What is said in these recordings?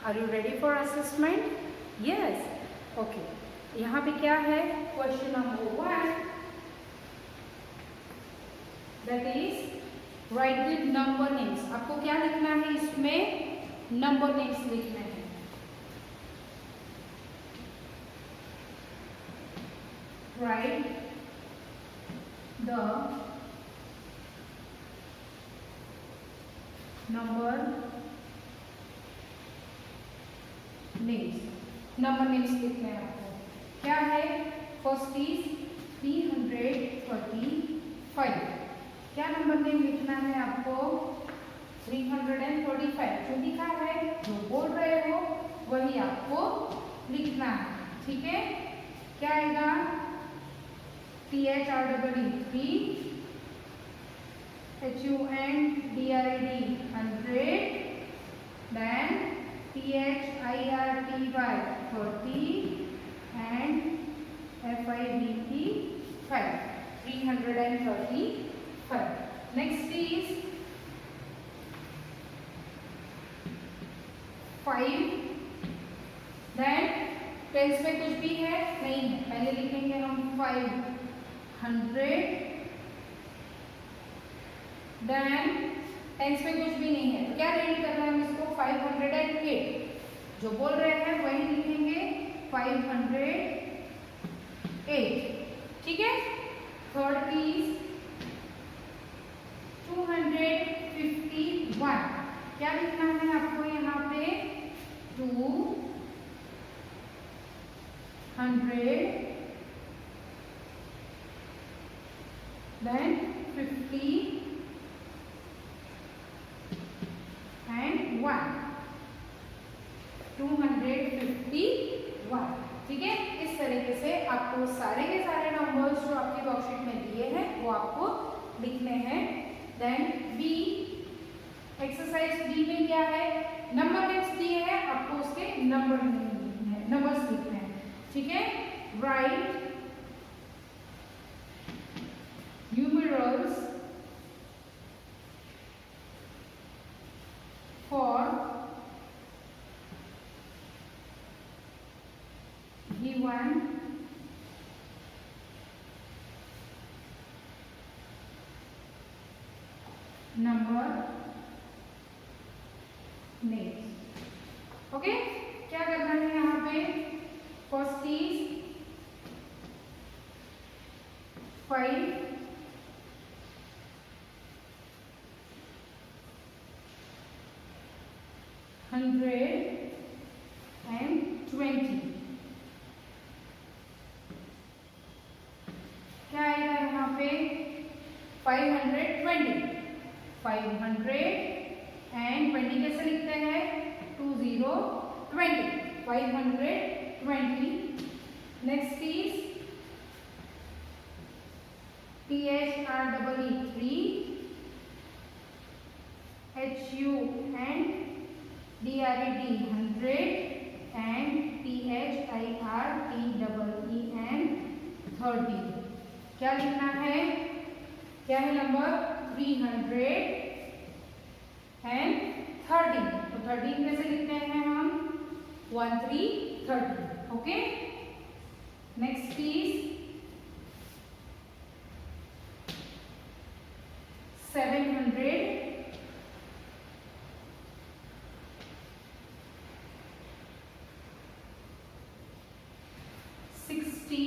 Are you ready for assessment? Yes, okay. यहाँ पे क्या है? Question number 1, that is write the number names. आपको क्या लिखना है इसमें? नंबर नेम्स लिखना है। Write the number names. Number names लिखने हैं आपको। क्या है? First is 335। क्या नंबर नेम लिखना है आपको? 335। जो लिखा है, जो बोल रहे हो वही आपको लिखना है, ठीक है? क्या आएगा? THREE 3, HUNDRED 100, then THIRTY 30 and FIDE 5. 335. Next is 5. Then tense में कुछ भी है? नहीं है। पहले लिखेंगे हम 500। देन टेंस में कुछ भी नहीं है तो क्या रेडी करना है हम इसको? 508। जो बोल रहे हैं वही लिखेंगे 508, ठीक है? Third is 251। क्या लिखना है आपको यहाँ पे? 200 then 50 and 1, 251, ठीक है? इस तरीके से आपको सारे के सारे नंबर्स जो आपके वर्कशीट में दिए हैं वो आपको लिखने हैं। देन बी, एक्सरसाइज बी में क्या है? नंबर नेम्स दिए हैं, आपको उसके नंबर्स लिखने हैं, ठीक है? Right numerals for given number names। Okay, क्या करना है यहाँ पे? First is 5, 100 and 20। क्या आएगा यहाँ पे? 520। 500 and 20 कैसे लिखते हैं? 2020। 520। Next is THREE 3, HUNDRED 100 and THIRTEEN 30। क्या लिखना है? क्या है नंबर? 300 and 13। तो 13 कैसे लिखते हैं हम? 1330। Okay, next is 700 60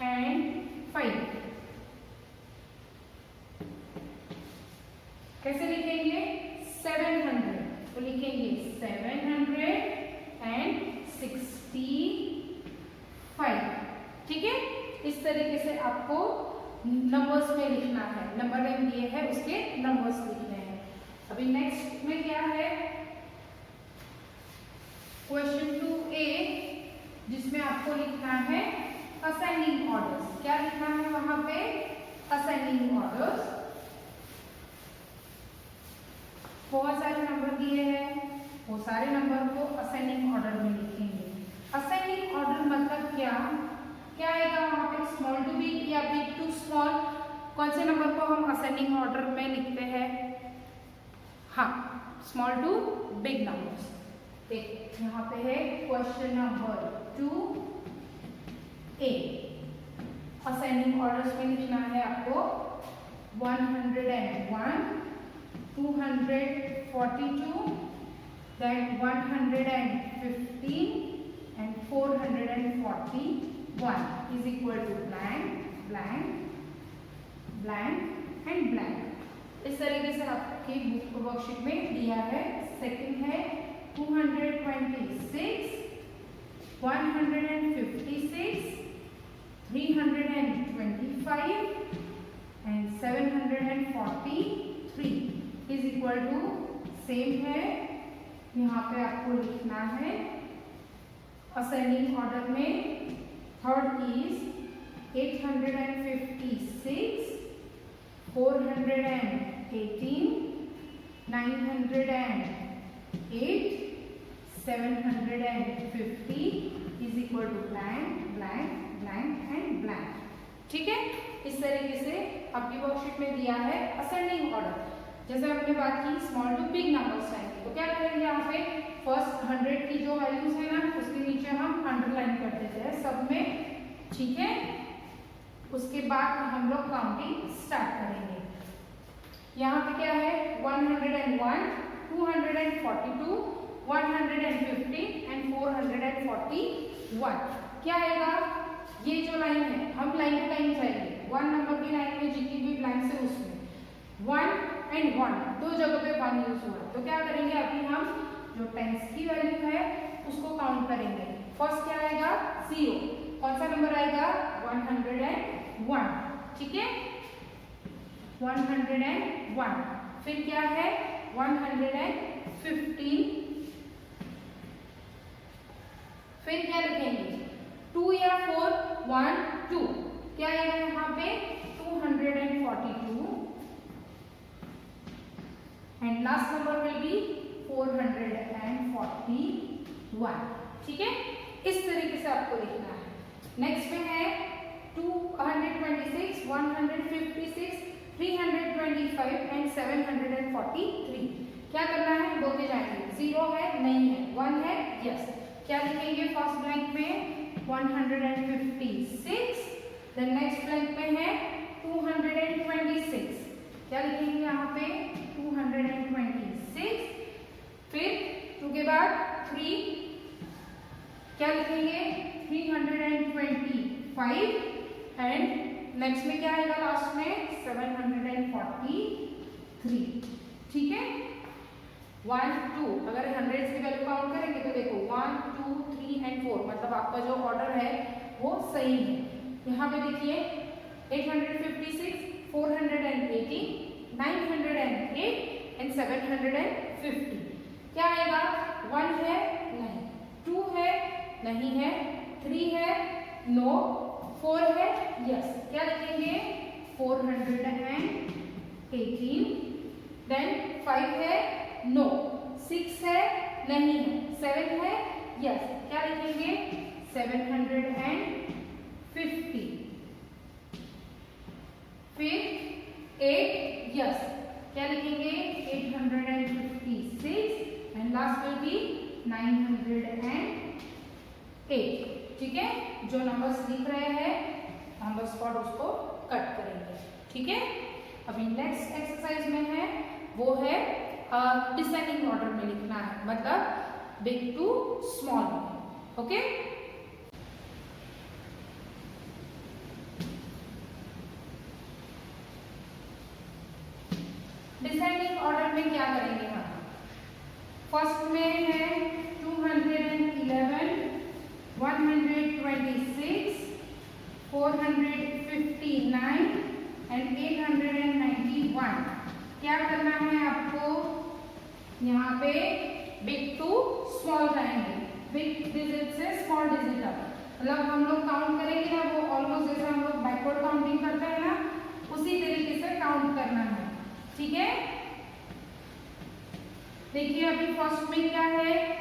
and 5। कैसे लिखेंगे? 700 तो लिखेंगे 700 and 65, ठीक है? इस तरीके से आपको नंबर्स में लिखना है। नंबर नेम दिए है, उसके नंबर्स लिखने हैं। अभी नेक्स्ट में क्या है? क्वेश्चन 2A, जिसमें आपको लिखना है असेंडिंग ऑर्डर्स। क्या लिखना है वहां पे? Ascending orders. बहुत सारे नंबर दिए हैं, वो सारे नंबर को असेंडिंग ऑर्डर में लिखेंगे। असेंडिंग ऑर्डर मतलब क्या? क्या आएगा वहां पे? स्मॉल टू बिग या बिग टू स्मॉल? कौन से नंबर को हम असेंडिंग ऑर्डर में लिखते हैं? हाँ, स्मॉल टू बिग नंबर्स। देख यहाँ पे है question number 2A। Ascending orders में लिखना है आपको 101, 242, then 115 and 441 is equal to blank, blank, blank and blank। इस तरीके से आपके बुक वर्कशीट में दिया है। सेकंड है 226, 156, 325 and 743 is equal to same है। यहाँ पे आपको लिखना है असेंडिंग ऑर्डर में third is 856, 418, 908, 750 is equal to blank, blank, blank and blank। ठीक है, इस तरीके से आपकी वर्कशीट में दिया है असेंडिंग ऑर्डर। जैसे हमने बात की स्मॉल टू बिग नंबर्स आएंगे तो क्या करेंगे, यहाँ पे फर्स्ट 100 की जो वैल्यूज है ना उसके नीचे हम अंडरलाइन कर देते हैं सब में। ठीक है, उसके बाद हम लोग काउंटिंग स्टार्ट करेंगे। यहाँ पे क्या है 101, 242, 150 एंड 441। क्या आएगा, ये जो लाइन है हम लाइन टू लाइन जाएंगे। 1 नंबर की लाइन में जितनी भी ब्लैंक्स है उसमें 1 एंड 1 दो जगह पे 1 यूज हुआ। तो क्या करेंगे, अभी हम जो टेंस की वैल्यू है उसको काउंट करेंगे। फर्स्ट क्या आएगा 0, कौन सा नंबर आएगा 101। ठीक है, 101। फिर क्या है 115। फिर क्या लिखेंगे 2 या 4, 1 2। क्या आएगा यहाँ पे 242 and last number will be 441। ठीक है, इस तरीके से आपको लिखना है। नेक्स्ट में है 226, 156, 325 एंड 743। क्या करना है, बोलते जाएंगे। 0 है, नहीं है, 1 है, यस। क्या लिखेंगे फर्स्ट ब्लैंक में 156, देन नेक्स्ट ब्लैंक में है 226। क्या लिखेंगे यहाँ पे 226। फिर 2 के बाद 3, क्या लिखेंगे 325 एंड नेक्स्ट में क्या आएगा लास्ट में 743। ठीक है, 1 2 अगर 100 की वैल्यू काउंट करेंगे तो देखो 1 2 3 एंड 4 मतलब आपका जो ऑर्डर है वो सही है। यहाँ पे देखिए 856, 480, 908 एंड 750। क्या आएगा 1 है, नहीं, 2 है, नहीं है, 3 है, नो, 4 है, यस। क्या लिखेंगे 418, देन 5 है, नो, 6 है, नहीं है, 7 है, यस। क्या लिखेंगे 750। फिर 8, यस। क्या लिखेंगे 856 एंड लास्ट विल बी 908। ठीक है, जो नंबर्स दिख रहे हैं नंबर स्पॉट उसको कट करेंगे। ठीक है, अभी नेक्स्ट एक्सरसाइज में है वो है डिसेंडिंग ऑर्डर में लिखना है, मतलब big to small. Okay, descending order में क्या करेंगे हम, फर्स्ट में है 211, 126, 459 एंड 891। क्या करना है आपको, यहाँ पे बिग टू स्मॉल जाएंगे, बिग डिजिट से स्मॉल डिजिट तक। मतलब हम लोग काउंट करेंगे ना वो ऑलमोस्ट जैसे हम लोग बैकवर्ड काउंटिंग करते हैं ना उसी तरीके से काउंट करना है। ठीक है, देखिए अभी फर्स्ट में क्या है,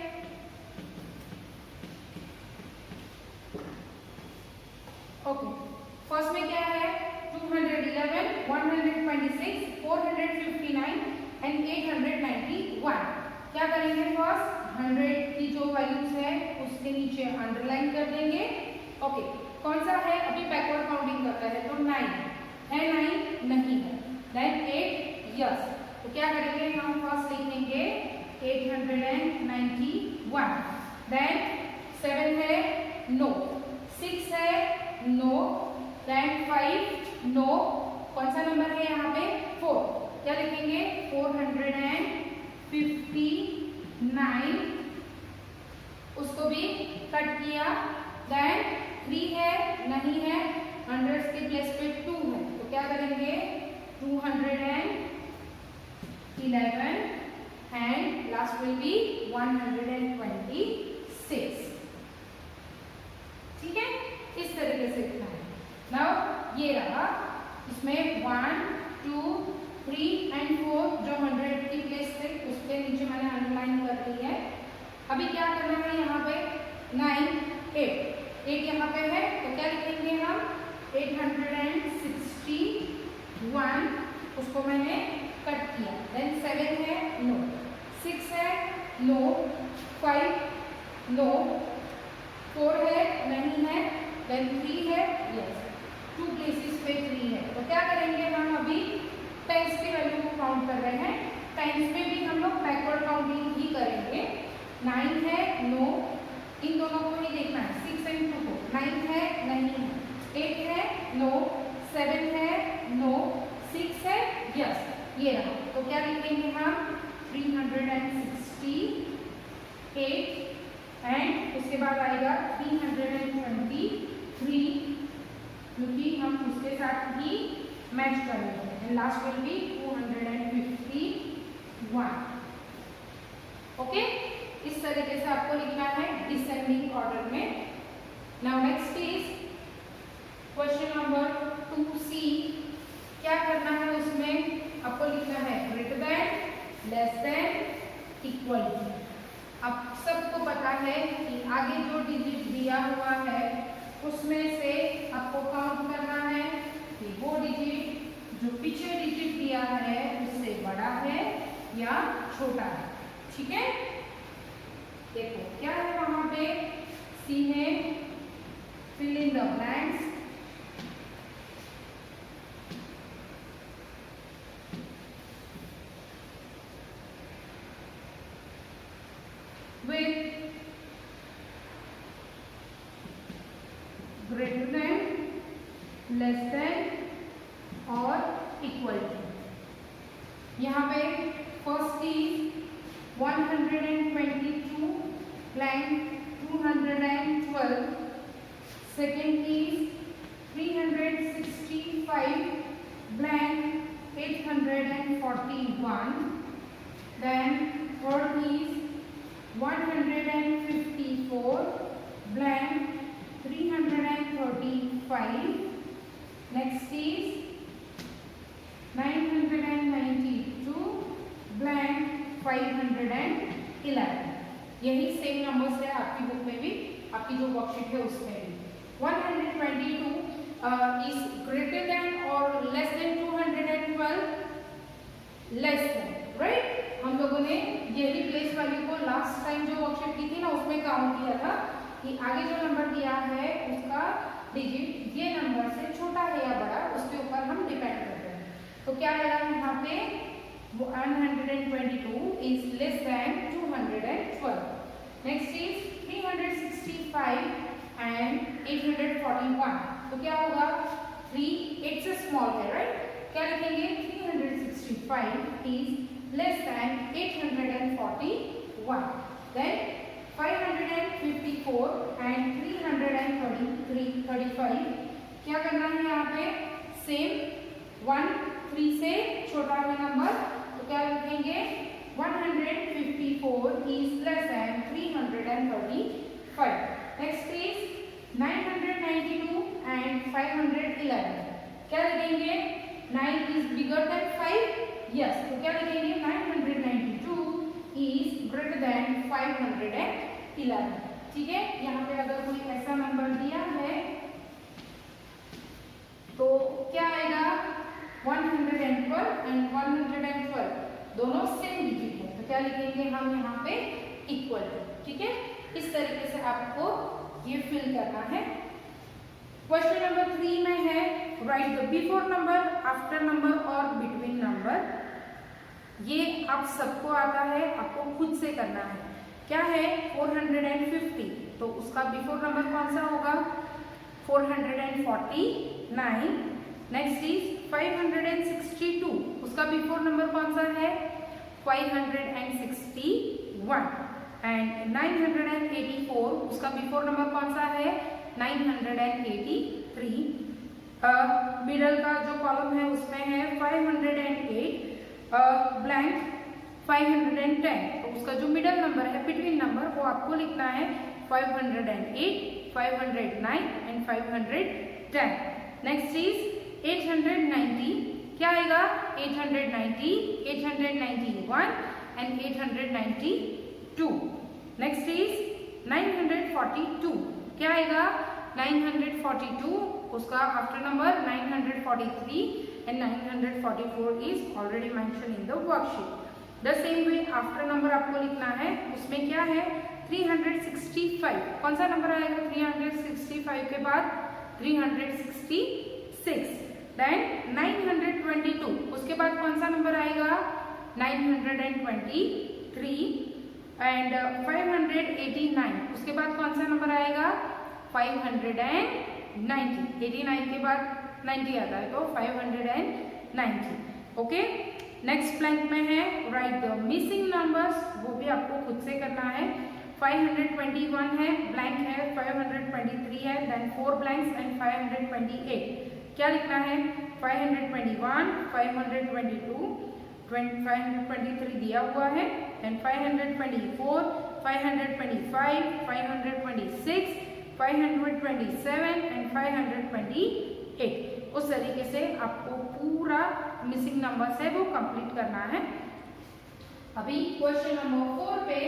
ओके फर्स्ट में क्या है 211, 126, 459 एंड 891। क्या करेंगे, फर्स्ट 100 की जो वैल्यूज है उसके नीचे अंडरलाइन कर देंगे। ओके, कौन सा है, अभी बैकवर्ड काउंटिंग करता है तो 9 है, 9 नहीं है, देन 8 यस। तो क्या करेंगे हम, फर्स्ट लिखेंगे 891, देन 7 है नो, 6 है नो, देन 5 नो, कौन सा नंबर है यहाँ पे 4, क्या लिखेंगे 459, उसको भी कट किया, देन 3 है नहीं है, हंड्रेड्स के प्लेस पे 2 है तो क्या करेंगे 211 एंड लास्ट विल बी 126। ठीक है, इस तरीके से लिखना है। नाउ ये रहा, इसमें 1 2 3 एंड 4 जो 100 की प्लेस थे उसके नीचे मैंने अंडरलाइन कर दी है। अभी क्या करना है, यहाँ पे 9 8 यहाँ पे है तो क्या लिखेंगे हम 861, उसको मैंने कट किया, देन 7 है नो, 6 है नो, 5 नो, 4 है नहीं है, देन 3 है यस, 2 प्लेसेस पे 3 है तो क्या करेंगे हम, अभी टेंस की वैल्यू को काउंट कर रहे हैं। टेंस में भी हम लोग बैकवर्ड काउंटिंग ही करेंगे। 9 है नो, इन दोनों को ही देखना है, 6 एंड 2 को, 9 है नहीं है, 8 है नो, 7 है नो, 6 है यस, ये रहा। तो क्या लिखेंगे हम 368 एंड उसके बाद आएगा 323 क्योंकि हम उसके साथ ही मैच कर रहे हैं, and last will be 251। Okay, इस तरीके से आपको लिखना है डिसेंडिंग ऑर्डर में। Now next is question number 2C। क्या करना है, उसमें आपको लिखना है greater than, less than, equal to. अब सबको पता है कि आगे जो डिजिट दिया हुआ है उसमें से आपको काउंट करना है कि वो डिजिट जो पीछे डिजिट दिया है उससे बड़ा है या छोटा है। ठीक है, देखो क्या है वहां पे, सी है fill in the blanks, with greater than, less than और equal to। यहाँ पे first is 122 blank 212, second is 365 blank 841, then third is 154 blank 335, next is 992 blank 511। यही सेम नंबर्स है आपकी बुक में भी, आपकी जो वर्कशीट है उसमें भी। 122 इज ग्रेटर देन और less than 212, less than, right. हम लोगों ने यही प्लेस वैल्यू को लास्ट टाइम जो वर्कशीट की थी ना उसमें काउंट किया था कि आगे जो नंबर दिया है उसका डिजिट ये नंबर से छोटा है या बड़ा, उसके ऊपर हम डिपेंड करते हैं। तो क्या आएगा यहाँ पे 122 is less than 212. Next is 365 and 841. तो क्या होगा 3 8 से स्मॉल है, राइट। क्या लिखेंगे 365 is less than 841. Then 554 and 335 क्या करना है यहाँ पे, सेम 1 3 से छोटा है नंबर, तो क्या लिखेंगे 154 is less than 335. Next is 992 and 511. क्या लिखेंगे 9 is bigger than 5, yes, तो क्या लिखेंगे 992 is greater than 511। ठीक है, यहाँ पे अगर कोई ऐसा नंबर दिया है तो क्या आएगा 112 and 112 दोनों सेम डिजिट है, तो क्या लिखेंगे हम यहाँ पे इक्वल टू। ठीक है, इस तरीके से आपको ये फिल करना है। क्वेश्चन नंबर 3 में है write the before number, after number और बिटवीन नंबर। ये आप सबको आता है, आपको खुद से करना है। क्या है 450, तो उसका बिफोर नंबर कौन सा होगा 449। नेक्स्ट इज 562, उसका बिफोर नंबर कौन सा है 561। एंड 984, उसका बिफोर नंबर कौन सा है 983। मिडल का जो कॉलम है उसमें है 508 ब्लैंक 510, तो उसका जो मिडल नंबर है बिटवीन नंबर वो आपको लिखना है 508, 509 एंड 510। नेक्स्ट इज 890, क्या आएगा 890, 891 एंड 892। नेक्स्ट इज 942, क्या आएगा 942, उसका after number 943 and 944 is already mentioned in the worksheet. The same way after number आपको लिखना है, उसमें क्या है 365, कौन सा नंबर आएगा 365 के बाद 366। देन 922, उसके बाद कौन सा नंबर आएगा 923 एंड 589, उसके बाद कौन सा नंबर आएगा 590, 89 के बाद 90 आता है तो 590। ओके, नेक्स्ट ब्लैंक में है राइट द मिसिंग नंबर्स, वो भी आपको खुद से करना है। 521 है, ब्लैंक है, 523 है, देन 4 ब्लैंक्स एंड 528। क्या लिखना है 521, 522, 523 दिया हुआ है, देन 524, 525, 526, 527 एंड 528। उस तरीके से आपको पूरा मिसिंग नंबर्स है वो कंप्लीट करना है। अभी क्वेश्चन नंबर 4 पे,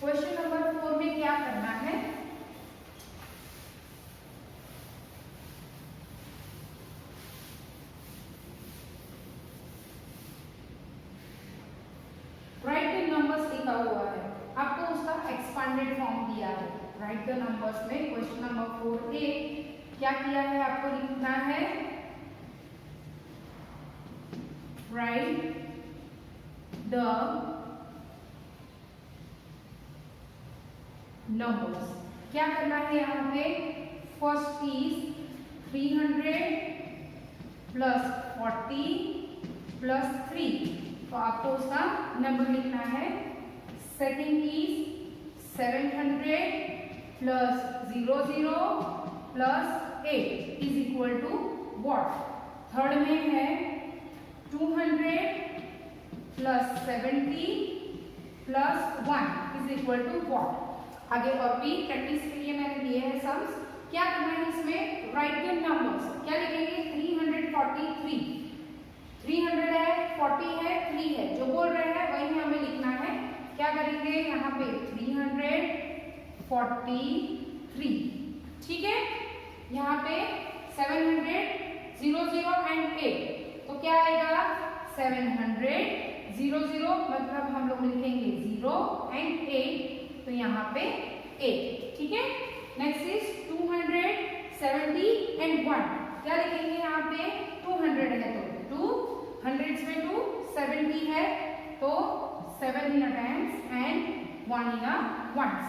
क्वेश्चन नंबर 4 में क्या करना है राइट द नंबर्स लिखा हुआ है, आपको उसका एक्सपांडेड फॉर्म दिया है। राइट द नंबर्स में क्वेश्चन नंबर 4A क्या किया है, आपको लिखना है राइट द नंबर्स। क्या करना है यहाँ पे, फर्स्ट इज 300 प्लस 40 प्लस 3, तो आपको उसका नंबर लिखना है। Second is 700 plus 00 plus 8 is equal to what. Third में है 200 plus 70 plus 1 is equal to what. आगे और भी प्रैक्टिस के लिए मैंने दिए हैं सम्स। क्या करना है इसमें, राइट द नंबर्स। क्या लिखेंगे 343, 300 है, 40 है, 3 है, जो बोल रहे हैं वही हमें लिखना है। क्या करेंगे यहाँ पे 343, ठीक है। यहाँ पे 700, 00 एंड 8, तो क्या आएगा 700, 00 मतलब हम लोग लिखेंगे 0 एंड 8, तो यहाँ पे 8, ठीक है। नेक्स्ट इज 270 एंड 1, क्या लिखेंगे यहाँ पे 200 है तो 2, 100 में 2, 70 है तो 7 in a times and 1 in a once,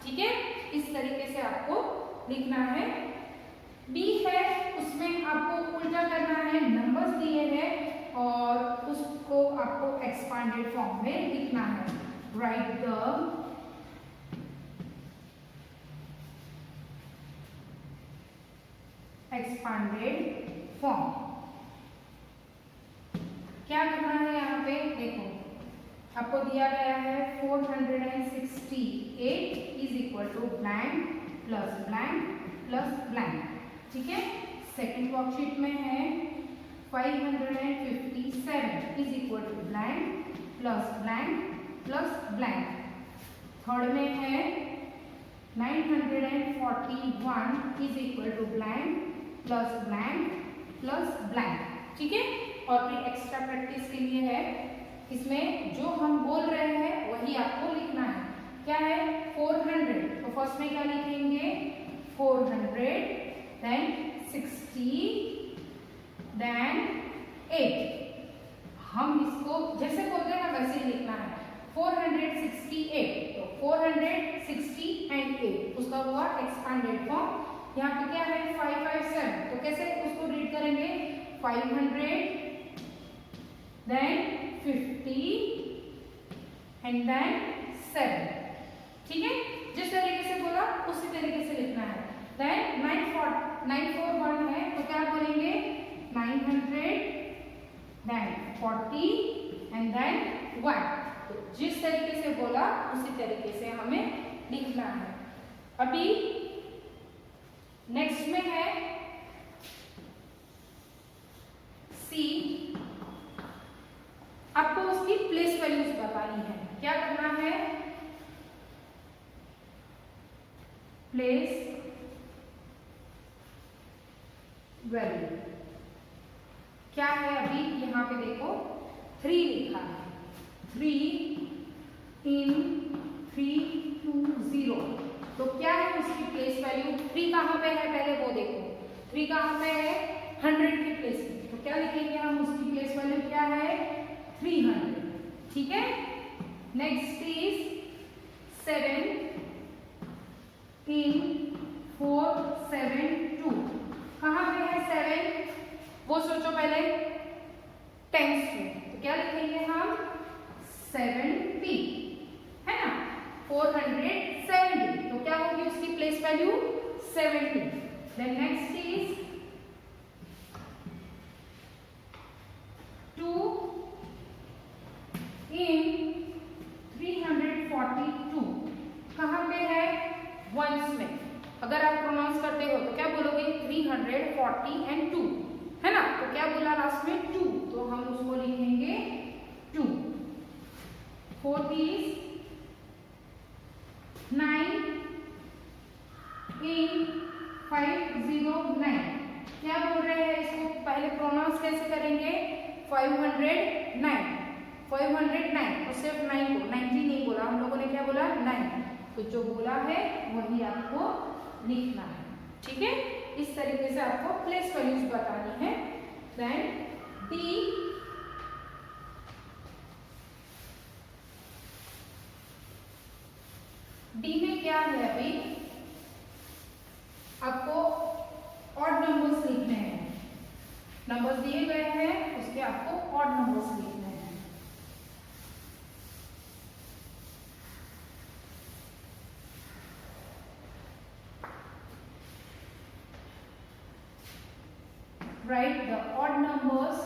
ठीक है। इस तरीके से आपको लिखना है। बी है, उसमें आपको उल्टा करना है, नंबर्स दिए हैं और उसको आपको एक्सपांडेड फॉर्म में लिखना है। Write the expanded form. क्या करना है यहाँ पे, देखो आपको दिया गया है 468 is equal to blank plus blank plus blank, ठीक है। सेकेंड वर्कशीट में है 557 is equal to blank plus blank plus blank. Third में है 941 is equal to blank plus blank plus blank, ठीक है। और भी एक्स्ट्रा प्रैक्टिस के लिए है इसमें जो हम बोल रहे हैं वही आपको लिखना है। क्या है 400, तो फर्स्ट में क्या लिखेंगे 400, देन 60, देन 8। हम इसको जैसे बोलते हैं ना वैसे ही लिखना है 468, तो 460 एंड 8 उसका हुआ एक्सपांडेड फॉर्म। यहाँ पे क्या है 557, तो कैसे उसको रीड करेंगे 500, देन 50 एंड देन 7। ठीक है, जिस तरीके से बोला उसी तरीके से लिखना है। देन 941 है तो क्या बोलेंगे 900, देन 40 एंड देन 1। तो जिस तरीके से बोला उसी तरीके से हमें लिखना है। अभी नेक्स्ट में है सी। आपको उसकी प्लेस वैल्यूज बतानी है। क्या करना है प्लेस वैल्यू क्या है। अभी यहाँ पे देखो 3 लिखा है, 3 in 320, तो क्या है उसकी प्लेस वैल्यू। 3 कहाँ पे है पहले वो देखो, 3 कहाँ पे है 100 की प्लेस में, तो क्या लिखेंगे हम उसकी प्लेस वैल्यू क्या है 300। ठीक है, नेक्स्ट इज 7 in 472, कहाँ पे है 7 वो सोचो पहले टेंस में, तो क्या लिखेंगे हम 70 है ना 470, तो क्या होगी उसकी place value 70। Then next is 2 in 342, कहाँ पे है वंस में। अगर आप प्रोनाउंस करते हो तो क्या बोलोगे 340 एंड 2 है ना, तो क्या बोला लास्ट में 2, तो हम उसको लिखेंगे 2। 40 9 in 509, क्या बोल रहे हैं इसको पहले प्रोनाउंस कैसे करेंगे 509, 509, तो सिर्फ 9 को 90 नहीं बोला हम लोगों ने, क्या बोला 9, तो जो बोला है वही आपको लिखना है। ठीक है, इस तरीके से आपको प्लेस वैल्यूज बतानी है। देन डी में क्या है अभी आपको ऑड नंबर्स लिखने हैं। नंबर्स दिए गए हैं उसके आपको ऑड नंबर्स लिखने हैं। Write the odd numbers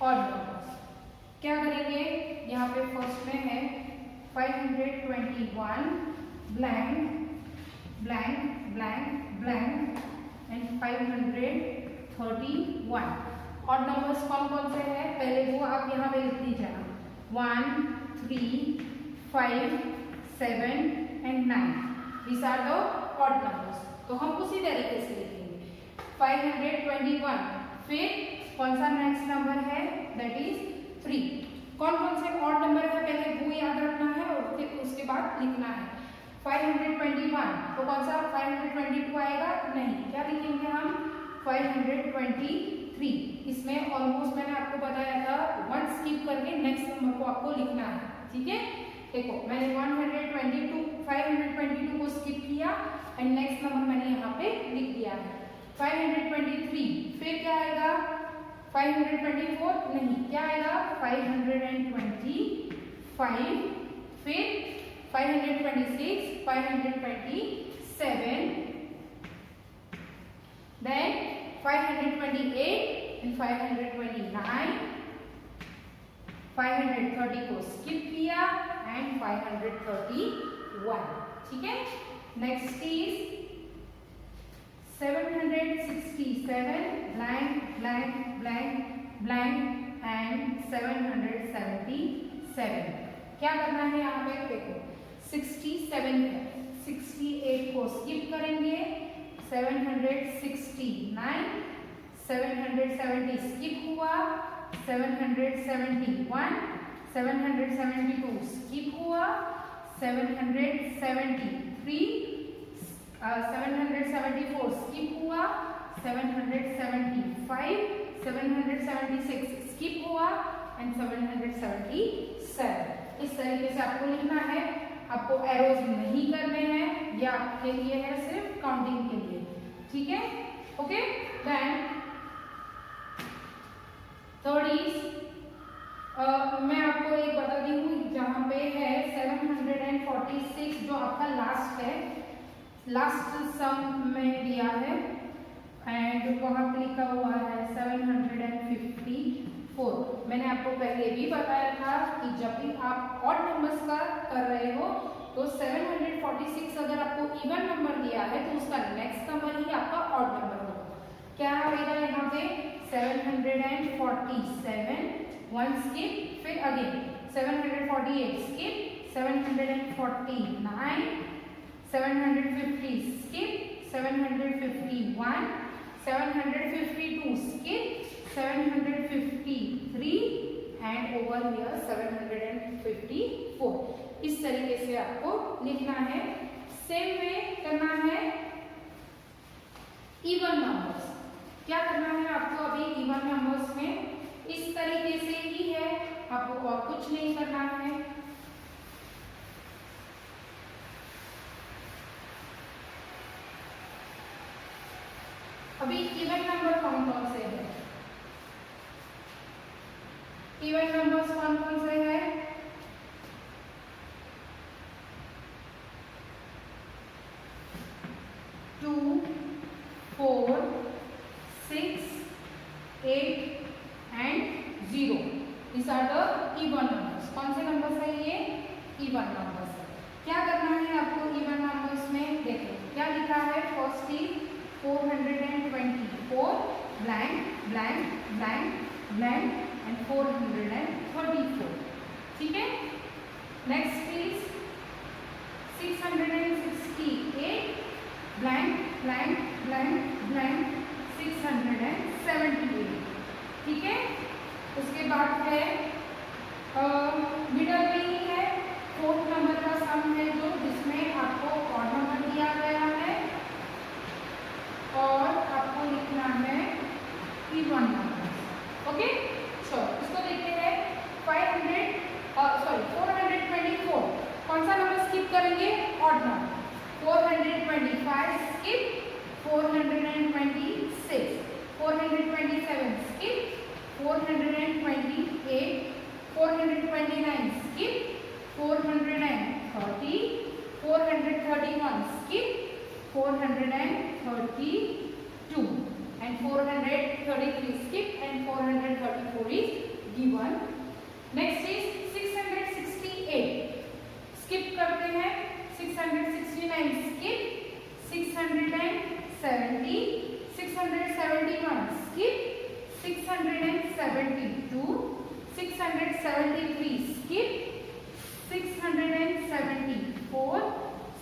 odd numbers क्या करेंगे, यहाँ पे फर्स्ट में है 521 blank blank blank blank and 531। Odd numbers कौन कौन से हैं पहले वो आप यहाँ पे लिख दीजिए 1 3 5 7 and 9, these are the odd numbers, तो हम उसी तरीके से लिखेंगे 521। फिर कौन सा नेक्स्ट नंबर है दैट इज 3। कौन कौन से ऑड नंबर है पहले वो याद रखना है और फिर उसके बाद लिखना है 521, तो कौन सा 522 आएगा नहीं, क्या लिखेंगे हम 523। इसमें ऑलमोस्ट मैंने आपको बताया था 1 स्किप करके नेक्स्ट नंबर को आपको लिखना है। ठीक है, देखो मैंने 522 को स्किप किया एंड नेक्स्ट नंबर मैंने यहाँ पे लिख दिया है 523। फिर क्या आएगा 524 नहीं, क्या आएगा 525, फिर 526 527, देन 528 एंड 529, 530 को स्किप किया एंड 531। ठीक है, next is 767 blank blank blank blank and 777। क्या करना है यहाँ पे देखो 67 है, 768 को स्किप करेंगे, 769, 770 स्किप हुआ, 771, 772 स्किप हुआ, 773, 774 स्किप हुआ, 775, 776 स्किप हुआ एंड 777। इस तरीके से आपको लिखना है। आपको एरोज नहीं करने हैं, ये आपके लिए है सिर्फ काउंटिंग के लिए, ठीक है। ओके, देन थर्ड इज मैं आपको एक बता दी हूँ, जहाँ पे है 746 जो आपका लास्ट है, लास्ट सम में दिया है एंड वहाँ पे लिखा हुआ है 754। मैंने आपको पहले भी बताया था कि जब भी आप ऑड नंबर्स का कर रहे हो तो 746 अगर आपको इवन नंबर दिया है तो उसका नेक्स्ट नंबर ही आपका ऑड नंबर होगा। क्या आएगा यहाँ पे 747, 1 स्किप, फिर again 748 skip, 749, 750 skip, 751, 752 skip, 753 and over here 754। इस तरीके से आपको लिखना है। सेम वे करना है इवन नंबर्स। क्या करना है आपको अभी इवन नंबर्स में? इस तरीके से ही है, आपको और कुछ नहीं करना है। अभी इवन नंबर कौन कौन से हैं? इवन नंबर्स कौन कौन से हैं? 2, 4, 6, 8 and 0। These are the even numbers। कौन से नंबर्स है ये? इवन नंबर्स है। क्या करना है आपको इवन नंबर्स में? देखो क्या लिखा है। First is 424 blank blank blank blank and 434, ठीक है। Next is 668 blank blank blank blank 678, ठीक है। उसके बाद है मिडल में ही है, फोर्थ नंबर का सम है जो जिसमें आपको ऑड नंबर दिया गया है और आपको लिखना है इवन नंबर। ओके, चलो इसको देखते हैं। 424 कौन सा नंबर स्किप करेंगे? Odd number. 425 skip, 426, 427 skip, 428, 429 skip, 430, 431 skip, 432 and 433 skip and 434 is given। Next is 668 skip करते हैं, 669 skip, 670, 671 skip, 672, 673 skip, 674,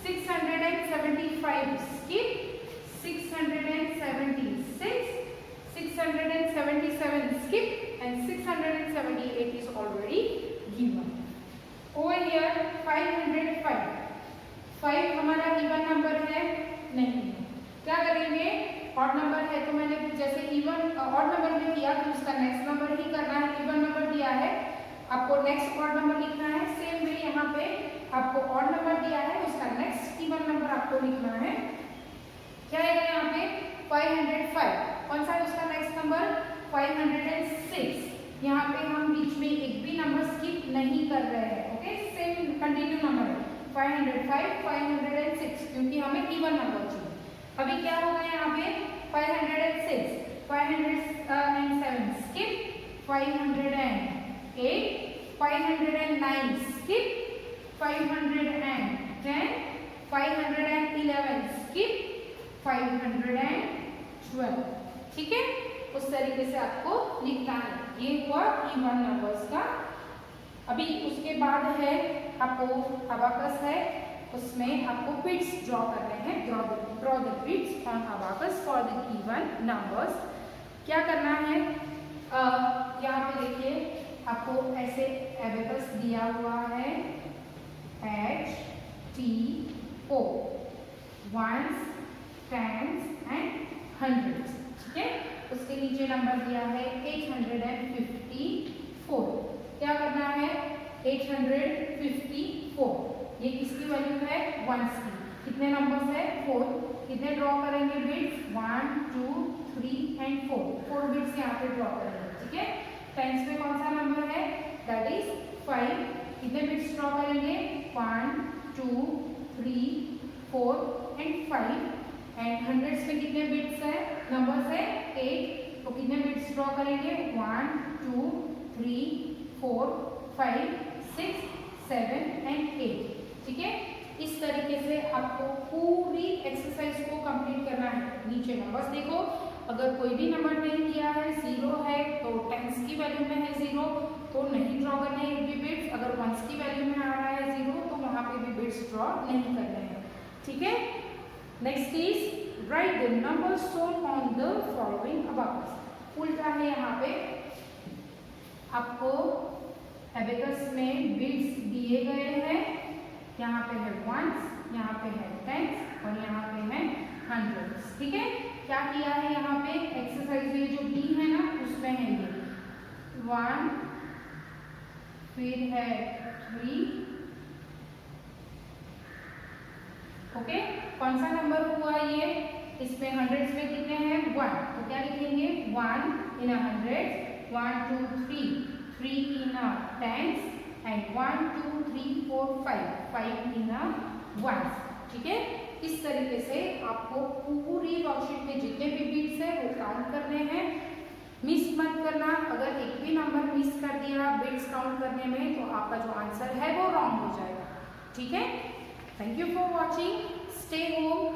675 skip, 676, 677 skip and 678 is already given। Over here 505, 5 हमारा इवन नंबर है नहीं। क्या करेंगे? ऑड नंबर है तो मैंने जैसे इवन ऑड नंबर में किया तो उसका नेक्स्ट नंबर ही करना है। इवन नंबर दिया है, आपको नेक्स्ट ऑड नंबर लिखना है। सेम वे यहाँ पे आपको ऑड नंबर दिया है, उसका नेक्स्ट इवन नंबर आपको लिखना है। क्या आएगा यहाँ पे? 505। कौन सा है उसका नेक्स्ट नंबर? 506। यहाँ पे हम बीच में एक भी नंबर स्किप नहीं कर रहे हैं। ओके, सेम कंटिन्यू नंबर है 505, 506 क्योंकि हमें इवन नंबर चाहिए। अभी क्या होगा यहाँ पे? 506, 507 स्किप, 508, 509 skip, 510, 511 skip, 512, ठीक है। उस तरीके से आपको लिखना है। ये हुआ इवन नंबर्स का। अभी उसके बाद है आपको अबाकस है, उसमें आपको बिट्स ड्रॉ करने हैं। Draw the beads on abacus for the given numbers. क्या करना है, यहाँ पे देखिए आपको ऐसे एबाकस दिया हुआ है, HTO, ones, tens and hundreds, ठीक है। उसके नीचे नंबर दिया है 854। क्या करना है, 854 ये किसकी वैल्यू है, वंस की। कितने नंबर्स है, 4। कितने ड्रॉ करेंगे बिट्स, 1 2 3 एंड 4 बिट्स यहाँ पे ड्रॉ करेंगे, ठीक है। टेंस में कौन सा नंबर है, दैट इज 5। कितने बिट्स ड्रॉ करेंगे, 1 2 3 4 एंड 5। एंड हंड्रेड्स में कितने बिट्स है, नंबर्स है 8। तो कितने बिट्स ड्रॉ करेंगे, 1 2 3 4 5 6 7 एंड 8, ठीक है। इस तरीके से आपको पूरी एक्सरसाइज को कंप्लीट करना है। नीचे नंबर्स देखो, अगर कोई भी नंबर नहीं दिया है, 0 है तो टेंस की वैल्यू में है 0 तो नहीं ड्रॉ करने हैं भी बिट्स। अगर वंस की वैल्यू में आ रहा है 0 तो वहां पे भी बिट्स ड्रॉ नहीं करने हैं, ठीक है। Next is write the number shown on the following abacus. उल्टा है, यहाँ पे आपको एबाकस में बिट्स दिए गए हैं। यहाँ पे है वंस, यहाँ पे है टेंस और यहाँ पे है हंड्रेड्स, ठीक है। क्या किया है, यहाँ पे एक्सरसाइज में जो दी है ना उसमें है ये 1, फिर है 3, ओके। कौन सा नंबर हुआ ये, इसमें हंड्रेड्स में कितने हैं, 1, तो क्या लिखेंगे 1 इन 100, 1 2 3 3 इन टेंस एंड 1 2 3 4 5 इन वंस, ठीक है। इस तरीके से आपको पूरी वर्कशीट में जितने भी बिट्स है वो काउंट करने हैं। मिस मत करना, अगर एक भी नंबर मिस कर दिया बिट्स काउंट करने में तो आपका जो आंसर है वो रॉन्ग हो जाएगा, ठीक है। Thank you for watching, stay home.